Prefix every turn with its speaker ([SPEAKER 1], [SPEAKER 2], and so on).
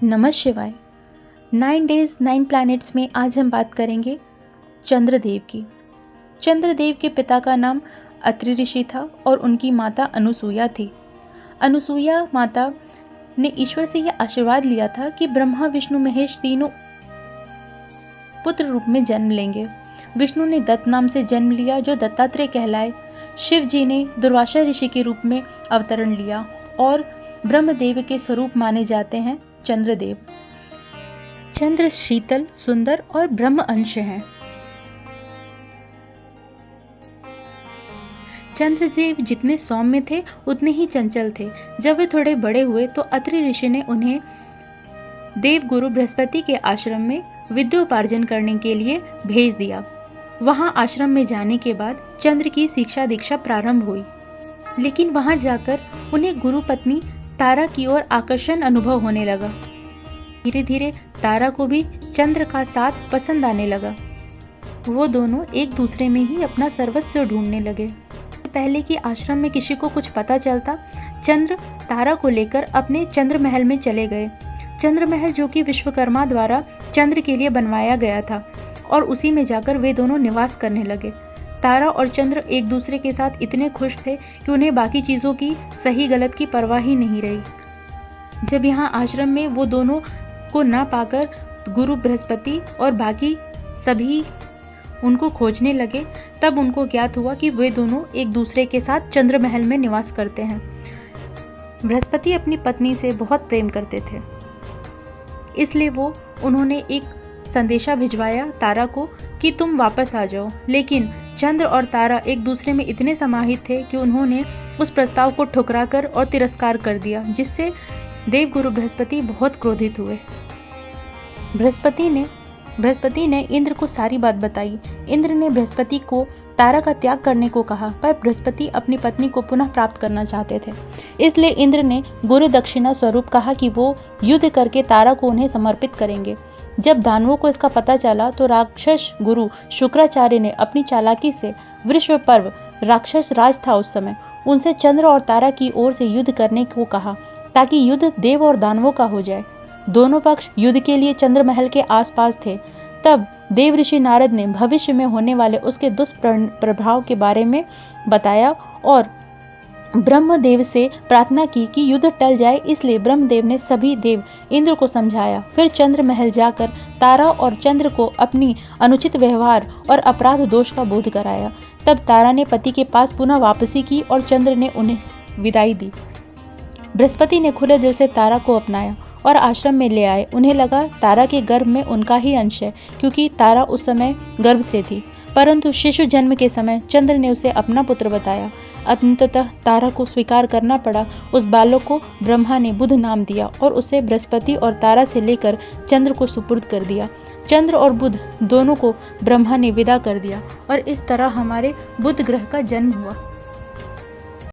[SPEAKER 1] नमः शिवाय। 9 days 9 planets में आज हम बात करेंगे चंद्रदेव की। चंद्रदेव के पिता का नाम अत्रि ऋषि था और उनकी माता अनुसूया थी। अनुसूया माता ने ईश्वर से यह आशीर्वाद लिया था कि ब्रह्मा विष्णु महेश तीनों पुत्र रूप में जन्म लेंगे। विष्णु ने दत्त नाम से जन्म लिया जो दत्तात्रेय कहलाए। शिव जी ने दुर्वासा ऋषि के रूप में अवतरण लिया और ब्रह्मदेव के स्वरूप माने जाते हैं चंद्रदेव। चंद्र शीतल, सुंदर और ब्रह्म अंश हैं। चंद्रदेव जितने सौम्य थे उतने ही चंचल थे। जब वे थोड़े बड़े हुए तो अत्रि ऋषि ने उन्हें देवगुरु बृहस्पति के आश्रम में विद्योपार्जन करने के लिए भेज दिया। वहां आश्रम में जाने के बाद चंद्र की शिक्षा दीक्षा प्रारंभ हुई, लेकिन वहां जाकर उन्हें गुरु पत्नी तारा की ओर आकर्षण अनुभव होने लगा। धीरे धीरे तारा को भी चंद्र का साथ पसंद आने लगा। वो दोनों एक दूसरे में ही अपना सर्वस्व ढूंढने लगे। पहले कि आश्रम में किसी को कुछ पता चलता, चंद्र तारा को लेकर अपने चंद्र महल में चले गए। चंद्र महल जो कि विश्वकर्मा द्वारा चंद्र के लिए बनवाया गया था और उसी में जाकर वे दोनों निवास करने लगे। तारा और चंद्र एक दूसरे के साथ इतने खुश थे कि उन्हें बाकी चीज़ों की सही गलत की परवाह ही नहीं रही। जब यहाँ आश्रम में वो दोनों को ना पाकर गुरु बृहस्पति और बाकी सभी उनको खोजने लगे, तब उनको ज्ञात हुआ कि वे दोनों एक दूसरे के साथ चंद्र महल में निवास करते हैं। बृहस्पति अपनी पत्नी से बहुत प्रेम करते थे, इसलिए उन्होंने एक संदेशा भिजवाया तारा को कि तुम वापस आ जाओ। लेकिन चंद्र और तारा एक दूसरे में इतने समाहित थे कि उन्होंने उस प्रस्ताव को ठुकराकर और तिरस्कार कर दिया, जिससे देवगुरु बृहस्पति बहुत क्रोधित हुए। बृहस्पति ने इंद्र को सारी बात बताई। इंद्र ने बृहस्पति को तारा का त्याग करने को कहा, पर बृहस्पति अपनी पत्नी को पुनः प्राप्त करना चाहते थे। इसलिए इंद्र ने गुरु दक्षिणा स्वरूप कहा कि वो युद्ध करके तारा को उन्हें समर्पित करेंगे। जब दानवों को इसका पता चला तो राक्षस गुरु शुक्राचार्य ने अपनी चालाकी से वृषभ पर्व, राक्षस राज था उस समय, उनसे चंद्र और तारा की ओर से युद्ध करने को कहा, ताकि युद्ध देव और दानवों का हो जाए। दोनों पक्ष युद्ध के लिए चंद्र महल के आसपास थे। तब देव ऋषि नारद ने भविष्य में होने वाले उसके दुष्प्रभाव के बारे में बताया और ब्रह्मदेव से प्रार्थना की कि युद्ध टल जाए। इसलिए ब्रह्मदेव ने सभी देव इंद्र को समझाया। फिर चंद्र महल जाकर तारा और चंद्र को अपनी अनुचित व्यवहार और अपराध दोष का बोध कराया। तब तारा ने पति के पास पुनः वापसी की और चंद्र ने उन्हें विदाई दी। बृहस्पति ने खुले दिल से तारा को अपनाया और आश्रम में ले आए। उन्हें लगा तारा के गर्भ में उनका ही अंश है, क्योंकि तारा उस समय गर्भ से थी। परंतु शिशु जन्म के समय चंद्र ने उसे अपना पुत्र बताया। अंततः तारा को स्वीकार करना पड़ा। उस बालक को ब्रह्मा ने बुध नाम दिया और उसे बृहस्पति और तारा से लेकर चंद्र को सुपुर्द कर दिया। चंद्र और बुध दोनों को ब्रह्मा ने विदा कर दिया और इस तरह हमारे बुध ग्रह का जन्म हुआ।